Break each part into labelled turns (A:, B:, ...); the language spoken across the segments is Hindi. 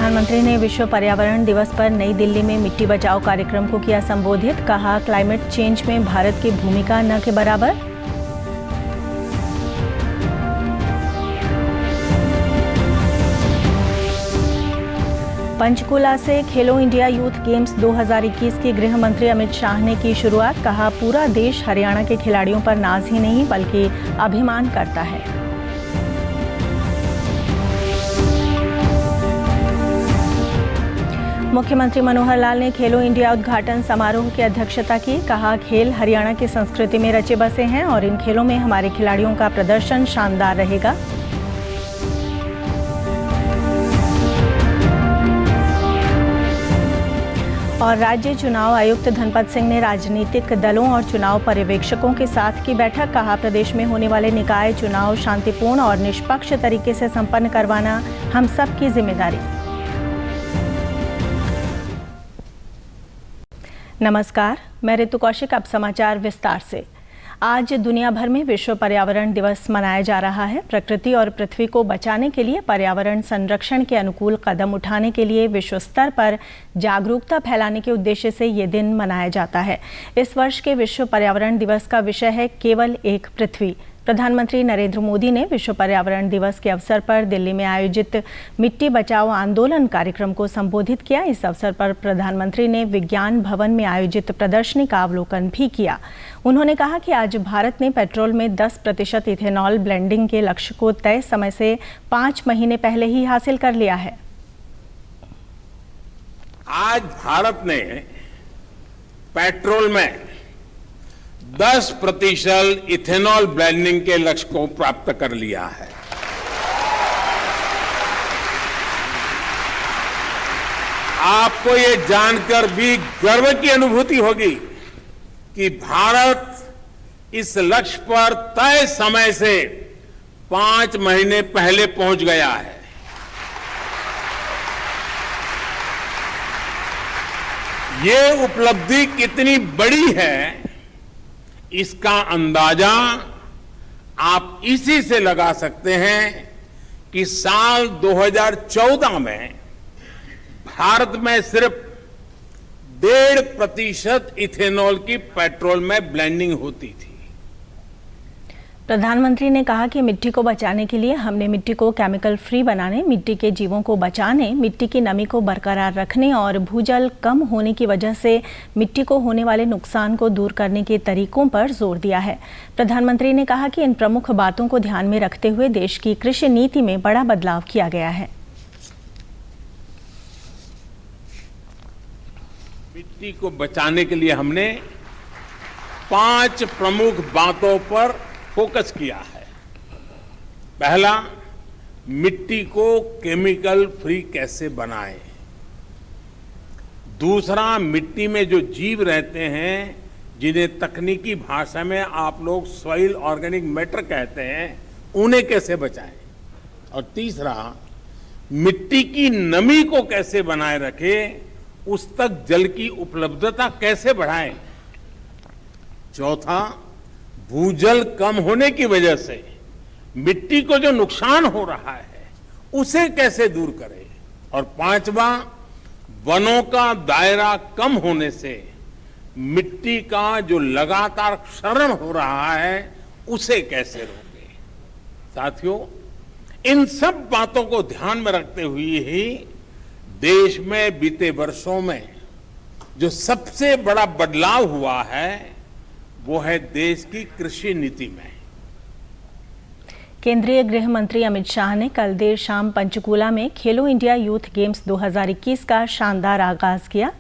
A: प्रधानमंत्री ने विश्व पर्यावरण दिवस पर नई दिल्ली में मिट्टी बचाओ कार्यक्रम को किया संबोधित। कहा, क्लाइमेट चेंज में भारत की भूमिका न के बराबर। पंचकुला से खेलो इंडिया यूथ गेम्स 2021 की गृह मंत्री अमित शाह ने की शुरुआत। कहा, पूरा देश हरियाणा के खिलाड़ियों पर नाज ही नहीं बल्कि अभिमान करता है। मुख्यमंत्री मनोहर लाल ने खेलो इंडिया उद्घाटन समारोह की अध्यक्षता की। कहा, खेल हरियाणा की संस्कृति में रचे बसे हैं और इन खेलों में हमारे खिलाड़ियों का प्रदर्शन शानदार रहेगा। और राज्य चुनाव आयुक्त धनपत सिंह ने राजनीतिक दलों और चुनाव पर्यवेक्षकों के साथ की बैठक। कहा, प्रदेश में होने वाले निकाय चुनाव शांतिपूर्ण और निष्पक्ष तरीके से संपन्न करवाना हम सब की जिम्मेदारी। नमस्कार, मैं ऋतु कौशिक। अब समाचार विस्तार से। आज दुनिया भर में विश्व पर्यावरण दिवस मनाया जा रहा है। प्रकृति और पृथ्वी को बचाने के लिए पर्यावरण संरक्षण के अनुकूल कदम उठाने के लिए विश्व स्तर पर जागरूकता फैलाने के उद्देश्य से ये दिन मनाया जाता है। इस वर्ष के विश्व पर्यावरण दिवस का विषय है केवल एक पृथ्वी। प्रधानमंत्री नरेंद्र मोदी ने विश्व पर्यावरण दिवस के अवसर पर दिल्ली में आयोजित मिट्टी बचाओ आंदोलन कार्यक्रम को संबोधित किया। इस अवसर पर प्रधानमंत्री ने विज्ञान भवन में आयोजित प्रदर्शनी का अवलोकन भी किया। उन्होंने कहा कि आज भारत ने पेट्रोल में 10% इथेनॉल ब्लेंडिंग के लक्ष्य को तय समय से 5 महीने पहले ही हासिल कर लिया है।
B: आज भारत ने पेट्रोल में 10% इथेनॉल ब्लेंडिंग के लक्ष्य को प्राप्त कर लिया है। आपको ये जानकर भी गर्व की अनुभूति होगी कि भारत इस लक्ष्य पर तय समय से 5 महीने पहले पहुंच गया है। ये उपलब्धि कितनी बड़ी है, इसका अंदाजा आप इसी से लगा सकते हैं कि साल 2014 में भारत में सिर्फ 1.5% इथेनॉल की पेट्रोल में ब्लेंडिंग होती थी।
A: प्रधानमंत्री ने कहा कि मिट्टी को बचाने के लिए हमने मिट्टी को केमिकल फ्री बनाने, मिट्टी के जीवों को बचाने, मिट्टी की नमी को बरकरार रखने और भूजल कम होने की वजह से मिट्टी को होने वाले नुकसान को दूर करने के तरीकों पर जोर दिया है। प्रधानमंत्री ने कहा कि इन प्रमुख बातों को ध्यान में रखते हुए देश की कृषि नीति में बड़ा बदलाव किया गया है।
B: मिट्टी को बचाने के लिए हमने 5 प्रमुख बातों पर फोकस किया है। पहला, मिट्टी को केमिकल फ्री कैसे बनाएं। दूसरा, मिट्टी में जो जीव रहते हैं जिन्हें तकनीकी भाषा में आप लोग सॉइल ऑर्गेनिक मैटर कहते हैं, उन्हें कैसे बचाएं। और तीसरा, मिट्टी की नमी को कैसे बनाए रखें, उस तक जल की उपलब्धता कैसे बढ़ाएं। चौथा, भूजल कम होने की वजह से मिट्टी को जो नुकसान हो रहा है उसे कैसे दूर करें। और पांचवा, वनों का दायरा कम होने से मिट्टी का जो लगातार क्षरण हो रहा है उसे कैसे रोकें। साथियों, इन सब बातों को ध्यान में रखते हुए ही देश में बीते वर्षों में जो सबसे बड़ा बदलाव हुआ है वो है देश की कृषि नीति में।
A: केंद्रीय गृह मंत्री अमित शाह ने कल देर शाम पंचकुला में खेलो इंडिया यूथ गेम्स 2021 का शानदार आगाज किया।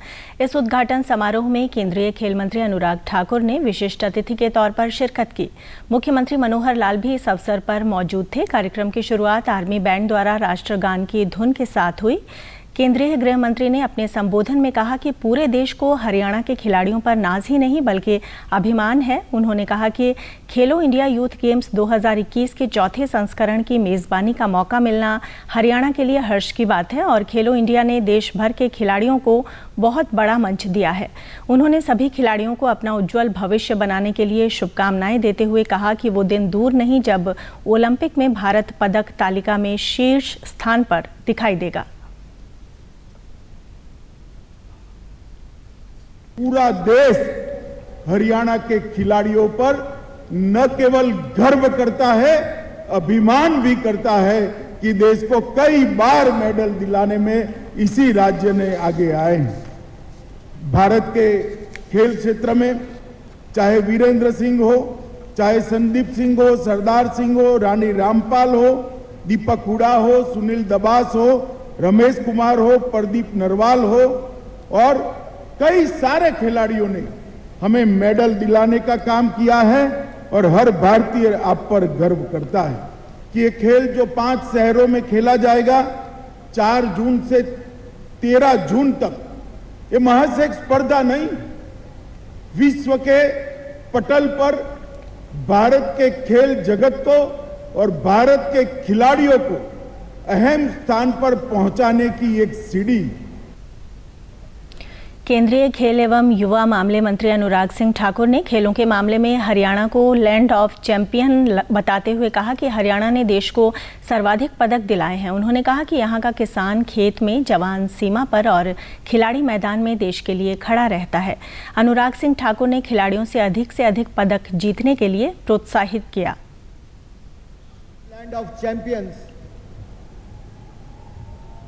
A: इस उद्घाटन समारोह में केंद्रीय खेल मंत्री अनुराग ठाकुर ने विशिष्ट अतिथि के तौर पर शिरकत की। मुख्यमंत्री मनोहर लाल भी इस अवसर पर मौजूद थे। कार्यक्रम की शुरुआत आर्मी बैंड द्वारा राष्ट्रगान की धुन के साथ हुई। केंद्रीय गृह मंत्री ने अपने संबोधन में कहा कि पूरे देश को हरियाणा के खिलाड़ियों पर नाज ही नहीं बल्कि अभिमान है। उन्होंने कहा कि खेलो इंडिया यूथ गेम्स 2021 के चौथे संस्करण की मेज़बानी का मौका मिलना हरियाणा के लिए हर्ष की बात है और खेलो इंडिया ने देश भर के खिलाड़ियों को बहुत बड़ा मंच दिया है। उन्होंने सभी खिलाड़ियों को अपना उज्जवल भविष्य बनाने के लिए शुभकामनाएं देते हुए कहा कि वो दिन दूर नहीं जब ओलंपिक में भारत पदक तालिका में शीर्ष स्थान पर दिखाई देगा।
C: पूरा देश हरियाणा के खिलाड़ियों पर न केवल गर्व करता है, अभिमान भी करता है कि देश को कई बार मेडल दिलाने में इसी राज्य ने आगे आए हैं। भारत के खेल क्षेत्र में चाहे वीरेंद्र सिंह हो, चाहे संदीप सिंह हो, सरदार सिंह हो, रानी रामपाल हो, दीपक हुडा हो, सुनील दबास हो, रमेश कुमार हो, प्रदीप नरवाल हो और कई सारे खिलाड़ियों ने हमें मेडल दिलाने का काम किया है और हर भारतीय आप पर गर्व करता है कि ये खेल जो 5 शहरों में खेला जाएगा 4 जून से 13 जून तक, ये महज एक स्पर्धा नहीं, विश्व के पटल पर भारत के खेल जगत को और भारत के खिलाड़ियों को अहम स्थान पर पहुंचाने की एक सीढ़ी।
A: केंद्रीय खेल एवं युवा मामले मंत्री अनुराग सिंह ठाकुर ने खेलों के मामले में हरियाणा को लैंड ऑफ चैंपियन बताते हुए कहा कि हरियाणा ने देश को सर्वाधिक पदक दिलाए हैं। उन्होंने कहा कि यहां का किसान खेत में, जवान सीमा पर और खिलाड़ी मैदान में देश के लिए खड़ा रहता है। अनुराग सिंह ठाकुर ने खिलाड़ियों से अधिक पदक जीतने के लिए प्रोत्साहित किया।
D: लैंड ऑफ चैंपियंस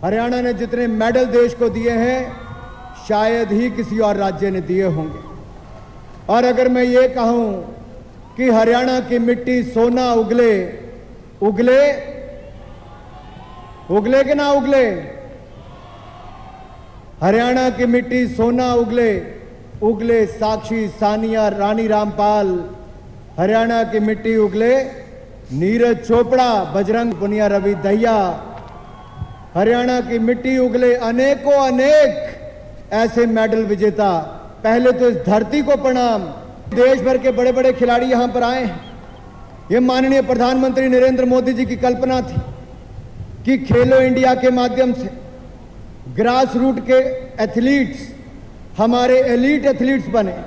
D: हरियाणा ने जितने मेडल देश को दिए हैं शायद ही किसी और राज्य ने दिए होंगे। और अगर मैं ये कहूं कि हरियाणा की मिट्टी सोना उगले उगले उगले कि ना उगले, हरियाणा की मिट्टी सोना उगले उगले साक्षी, सानिया, रानी रामपाल, हरियाणा की मिट्टी उगले नीरज चोपड़ा, बजरंग पुनिया, रवि दहिया, हरियाणा की मिट्टी उगले अनेकों अनेक ऐसे मेडल विजेता। पहले तो इस धरती को प्रणाम, देश भर के बड़े बड़े खिलाड़ी यहां पर आए हैं। ये माननीय प्रधानमंत्री नरेंद्र मोदी जी की कल्पना थी कि खेलो इंडिया के माध्यम से ग्रास रूट के एथलीट्स हमारे एलीट एथलीट्स बने।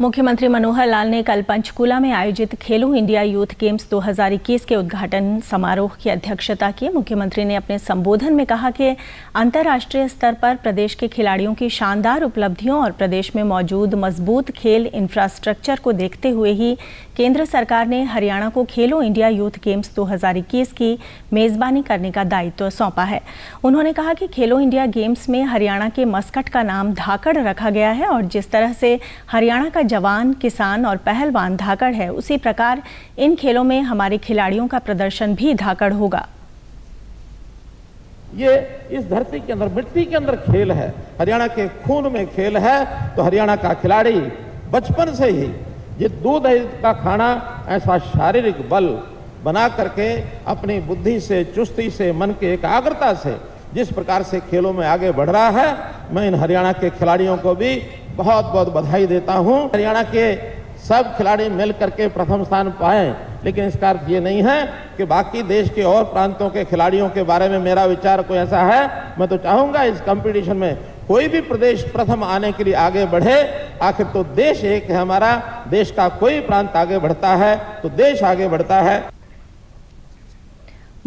A: मुख्यमंत्री मनोहर लाल ने कल पंचकूला में आयोजित खेलो इंडिया यूथ गेम्स 2021 के उद्घाटन समारोह की अध्यक्षता की। मुख्यमंत्री ने अपने संबोधन में कहा कि अंतर्राष्ट्रीय स्तर पर प्रदेश के खिलाड़ियों की शानदार उपलब्धियों और प्रदेश में मौजूद मजबूत खेल इंफ्रास्ट्रक्चर को देखते हुए ही केंद्र सरकार ने हरियाणा को खेलो इंडिया यूथ गेम्स 2021 की मेजबानी करने का दायित्व सौंपा है। उन्होंने कहा कि खेलो इंडिया गेम्स में हरियाणा के मस्कट का नाम धाकड़ रखा गया है और जिस तरह से हरियाणा का जवान, किसान और पहलवान धाकड़ है, उसी प्रकार इन खेलों में हमारे खिलाड़ियों का प्रदर्शन भी धाकड़ होगा।
E: ये इस धरती के अंदर, मिट्टी के अंदर खेल है, हरियाणा के खून में खेल है। तो हरियाणा का खिलाड़ी बचपन से ही ये दूध का खाना ऐसा शारीरिक बल बना करके अपनी बुद्धि से, चुस्ती से, मन की एकाग्रता से जिस प्रकार से खेलों में आगे बढ़ रहा है, मैं इन हरियाणा के खिलाड़ियों को भी बहुत बहुत बधाई देता हूं। हरियाणा के सब खिलाड़ी मिल करके प्रथम स्थान पाए, लेकिन इसका अर्थ ये नहीं है कि बाकी देश के और प्रांतों के खिलाड़ियों के बारे में मेरा विचार कोई ऐसा है। मैं तो चाहूंगा इस कंपटीशन में कोई भी प्रदेश प्रथम आने के लिए आगे बढ़े। आखिर तो देश एक है हमारा, देश का कोई प्रांत आगे बढ़ता है तो देश आगे बढ़ता है।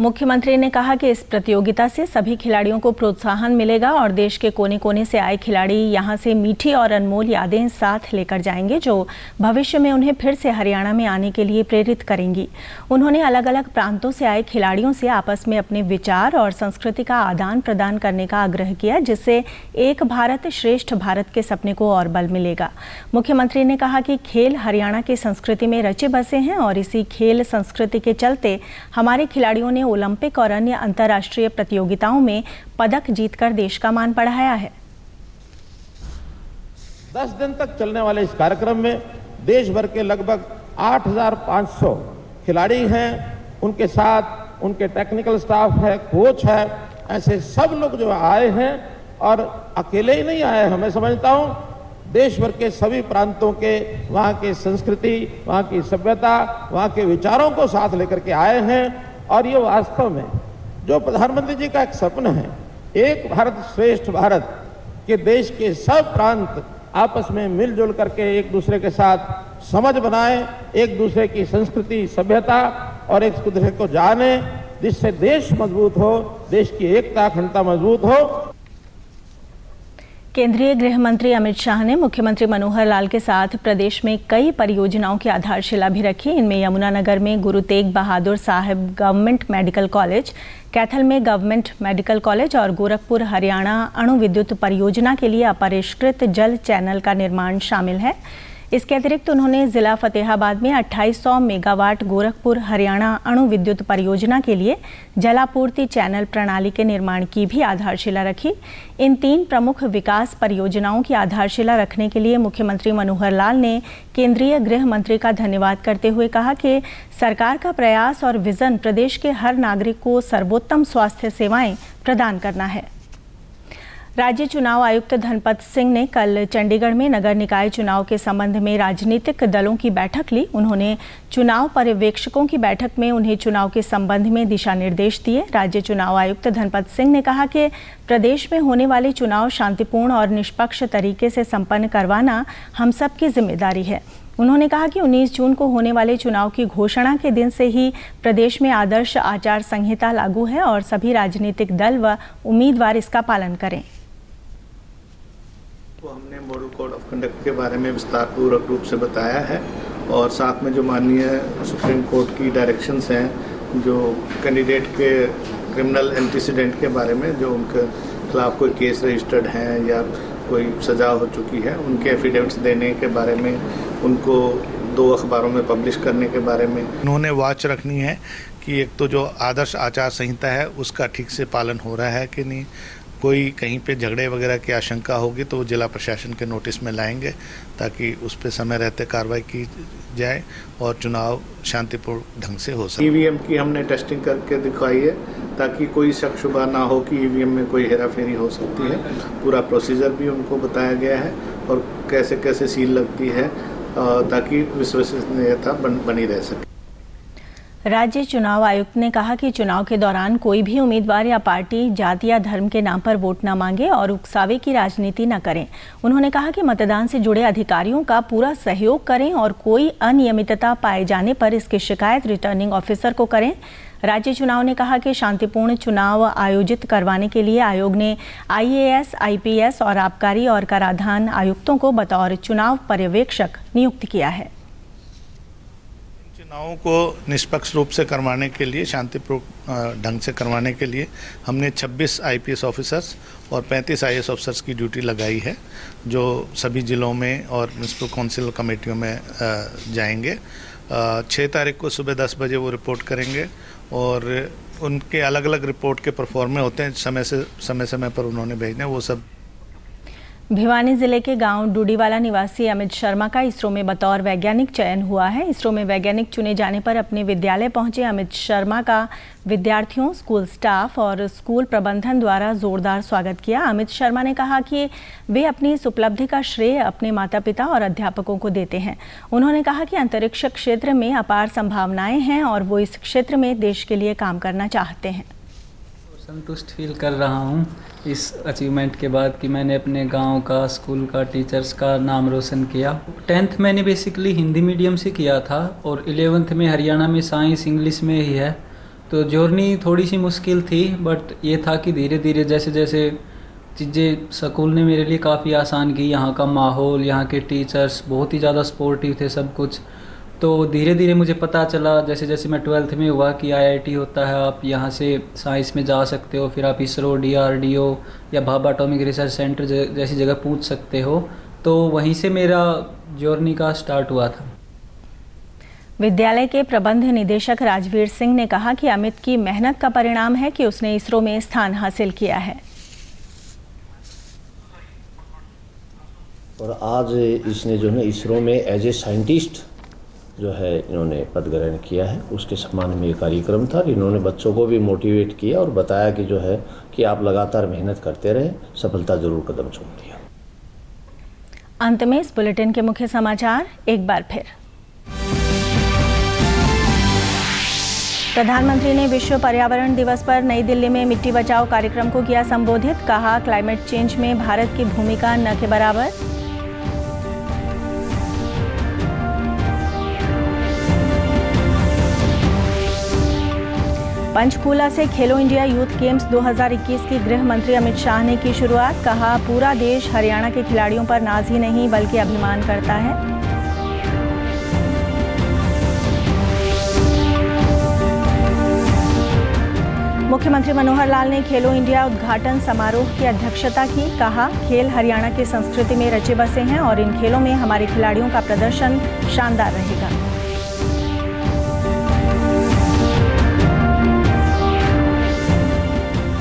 A: मुख्यमंत्री ने कहा कि इस प्रतियोगिता से सभी खिलाड़ियों को प्रोत्साहन मिलेगा और देश के कोने कोने से आए खिलाड़ी यहां से मीठी और अनमोल यादें साथ लेकर जाएंगे, जो भविष्य में उन्हें फिर से हरियाणा में आने के लिए प्रेरित करेंगी। उन्होंने अलग अलग प्रांतों से आए खिलाड़ियों से आपस में अपने विचार और संस्कृति का आदान प्रदान करने का आग्रह किया, जिससे एक भारत श्रेष्ठ भारत के सपने को और बल मिलेगा। मुख्यमंत्री ने कहा कि खेल हरियाणा की संस्कृति में रचे बसे हैं और इसी खेल संस्कृति के चलते हमारे खिलाड़ियों ने ओलंपिक और अन्य अंतर्राष्ट्रीय प्रतियोगिताओं में पदक जीतकर देश का मान बढ़ाया है।
E: 10 दिन तक चलने वाले इस कार्यक्रम में देश भर के लगभग 8,500 खिलाड़ी हैं, उनके साथ उनके टेक्निकल स्टाफ है, कोच है, ऐसे सब लोग जो आए हैं और अकेले ही नहीं आए हैं। मैं समझता हूं देश भर के सभी प्रांतों के, वहाँ की संस्कृति, वहाँ की सभ्यता, वहाँ के विचारों को साथ लेकर के आए हैं। और ये वास्तव में जो प्रधानमंत्री जी का एक सपना है, एक भारत श्रेष्ठ भारत, के देश के सब प्रांत आपस में मिलजुल करके एक दूसरे के साथ समझ बनाए, एक दूसरे की संस्कृति, सभ्यता और एक दूसरे को जाने, जिससे देश मजबूत हो, देश की एकता अखंडता मजबूत हो।
A: केंद्रीय गृह मंत्री अमित शाह ने मुख्यमंत्री मनोहर लाल के साथ प्रदेश में कई परियोजनाओं की आधारशिला भी रखी। इनमें यमुनानगर में Guru Tegh Bahadur Sahib government medical college, Kaithal में गवर्नमेंट मेडिकल कॉलेज और गोरखपुर हरियाणा अणु विद्युत परियोजना के लिए अपरिष्कृत जल चैनल का निर्माण शामिल है। इसके अतिरिक्त उन्होंने जिला फतेहाबाद में 2800 मेगावाट गोरखपुर हरियाणा अणु विद्युत परियोजना के लिए जलापूर्ति चैनल प्रणाली के निर्माण की भी आधारशिला रखी। इन 3 प्रमुख विकास परियोजनाओं की आधारशिला रखने के लिए मुख्यमंत्री मनोहर लाल ने केंद्रीय गृह मंत्री का धन्यवाद करते हुए कहा कि सरकार का प्रयास और विजन प्रदेश के हर नागरिक को सर्वोत्तम स्वास्थ्य सेवाएं प्रदान करना है। राज्य चुनाव आयुक्त धनपत सिंह ने कल चंडीगढ़ में नगर निकाय चुनाव के संबंध में राजनीतिक दलों की बैठक ली। उन्होंने चुनाव पर्यवेक्षकों की बैठक में उन्हें चुनाव के संबंध में दिशा निर्देश दिए। राज्य चुनाव आयुक्त धनपत सिंह ने कहा कि प्रदेश में होने वाले चुनाव शांतिपूर्ण और निष्पक्ष तरीके से संपन्न करवाना हम सबकी जिम्मेदारी है। उन्होंने कहा कि 19 जून को होने वाले चुनाव की घोषणा के दिन से ही प्रदेश में आदर्श आचार संहिता लागू है और सभी राजनीतिक दल व उम्मीदवार इसका पालन करें।
F: तो हमने मॉडल कोड ऑफ कंडक्ट के बारे में विस्तारपूर्वक रूप से बताया है और साथ में जो माननीय सुप्रीम कोर्ट की डायरेक्शंस हैं, जो कैंडिडेट के क्रिमिनल एंटीसीडेंट के बारे में, जो उनके खिलाफ कोई केस रजिस्टर्ड हैं या कोई सजा हो चुकी है, उनके एफिडेविट्स देने के बारे में, उनको 2 अखबारों में पब्लिश करने के बारे में
G: उन्होंने वॉच रखनी है कि एक तो जो आदर्श आचार संहिता है उसका ठीक से पालन हो रहा है कि नहीं। कोई कहीं पे झगड़े वगैरह की आशंका होगी तो वो जिला प्रशासन के नोटिस में लाएंगे ताकि उस पर समय रहते कार्रवाई की जाए और चुनाव शांतिपूर्ण ढंग से हो सके।
F: ईवीएम की हमने टेस्टिंग करके दिखाई है ताकि कोई शक शुबा ना हो कि ईवीएम में कोई हेराफेरी हो सकती है। पूरा प्रोसीजर भी उनको बताया गया है और कैसे कैसे सील लगती है ताकि विश्वसनीयता बनी रह सके।
A: राज्य चुनाव आयुक्त ने कहा कि चुनाव के दौरान कोई भी उम्मीदवार या पार्टी जाति या धर्म के नाम पर वोट न मांगे और उकसावे की राजनीति न करें। उन्होंने कहा कि मतदान से जुड़े अधिकारियों का पूरा सहयोग करें और कोई अनियमितता पाए जाने पर इसकी शिकायत रिटर्निंग ऑफिसर को करें। राज्य चुनाव ने कहा कि शांतिपूर्ण चुनाव आयोजित करवाने के लिए आयोग ने IAS, IPS और आबकारी और कराधान आयुक्तों को बतौर चुनाव पर्यवेक्षक नियुक्त किया है।
G: चुनावों को निष्पक्ष रूप से करवाने के लिए, शांतिपूर्ण ढंग से करवाने के लिए हमने 26 IPS ऑफिसर्स और 35 IAS ऑफिसर्स की ड्यूटी लगाई है, जो सभी ज़िलों में और म्युनिसिपल काउंसिल कमेटियों में जाएंगे। 6 तारीख को सुबह 10 बजे वो रिपोर्ट करेंगे और उनके अलग अलग रिपोर्ट के परफॉर्मे होते हैं, समय पर उन्होंने भेजने वो सब।
A: भिवानी जिले के गांव डूडीवाला निवासी अमित शर्मा का इसरो में बतौर वैज्ञानिक चयन हुआ है। इसरो में वैज्ञानिक चुने जाने पर अपने विद्यालय पहुंचे अमित शर्मा का विद्यार्थियों, स्कूल स्टाफ और स्कूल प्रबंधन द्वारा जोरदार स्वागत किया। अमित शर्मा ने कहा कि वे अपनी इस उपलब्धि का श्रेय अपने माता पिता और अध्यापकों को देते हैं। उन्होंने कहा कि अंतरिक्ष क्षेत्र में अपार संभावनाएं हैं और वो इस क्षेत्र में देश के लिए काम करना चाहते हैं।
H: संतुष्ट फील कर रहा हूँ इस अचीवमेंट के बाद कि मैंने अपने गांव का, स्कूल का, टीचर्स का नाम रोशन किया। 10th मैंने बेसिकली हिंदी मीडियम से किया था और 11th में हरियाणा में साइंस इंग्लिश में ही है, तो जर्नी थोड़ी सी मुश्किल थी, बट ये था कि धीरे धीरे जैसे जैसे चीज़ें स्कूल ने मेरे लिए काफ़ी आसान की। यहाँ का माहौल, यहाँ के टीचर्स बहुत ही ज़्यादा सपोर्टिव थे, सब कुछ। तो धीरे धीरे मुझे पता चला जैसे जैसे मैं 12th में हुआ कि IIT होता है, आप यहाँ से साइंस में जा सकते हो, फिर आप इसरो, DRDO या भाभा एटॉमिक रिसर्च सेंटर जैसी जगह पूछ सकते हो। तो वहीं से मेरा जर्नी का स्टार्ट हुआ था।
A: विद्यालय के प्रबंध निदेशक राजवीर सिंह ने कहा कि अमित की मेहनत का परिणाम है कि उसने इसरो में स्थान हासिल किया है।
I: और आज इसने जो है इसरो में एज ए साइंटिस्ट जो है इन्होंने पद ग्रहण किया है, उसके सम्मान में ये कार्यक्रम था। इन्होंने बच्चों को भी मोटिवेट किया और बताया कि जो है कि आप लगातार मेहनत करते रहे, सफलता जरूर कदम चूमती है।
A: अंत में इस बुलेटिन के मुख्य समाचार एक बार फिर। प्रधानमंत्री ने विश्व पर्यावरण दिवस पर नई दिल्ली में मिट्टी बचाओ कार्यक्रम को किया संबोधित। कहा, क्लाइमेट चेंज में भारत की भूमिका न के बराबर। पंचकूला से खेलो इंडिया यूथ गेम्स 2021 की गृह मंत्री अमित शाह ने की शुरुआत। कहा, पूरा देश हरियाणा के खिलाड़ियों पर नाज ही नहीं बल्कि अभिमान करता है। मुख्यमंत्री मनोहर लाल ने खेलो इंडिया उद्घाटन समारोह की अध्यक्षता की। कहा, खेल हरियाणा की संस्कृति में रचे बसे हैं और इन खेलों में हमारे खिलाड़ियों का प्रदर्शन शानदार रहेगा।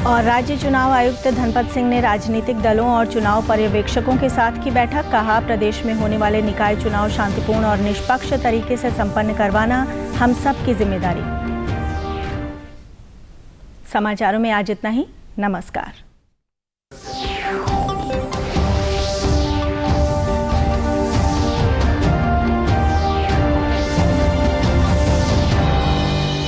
A: और राज्य चुनाव आयुक्त धनपत सिंह ने राजनीतिक दलों और चुनाव पर्यवेक्षकों के साथ की बैठक। कहा, प्रदेश में होने वाले निकाय चुनाव शांतिपूर्ण और निष्पक्ष तरीके से संपन्न करवाना हम सब की जिम्मेदारी। समाचारों में आज इतना ही। नमस्कार।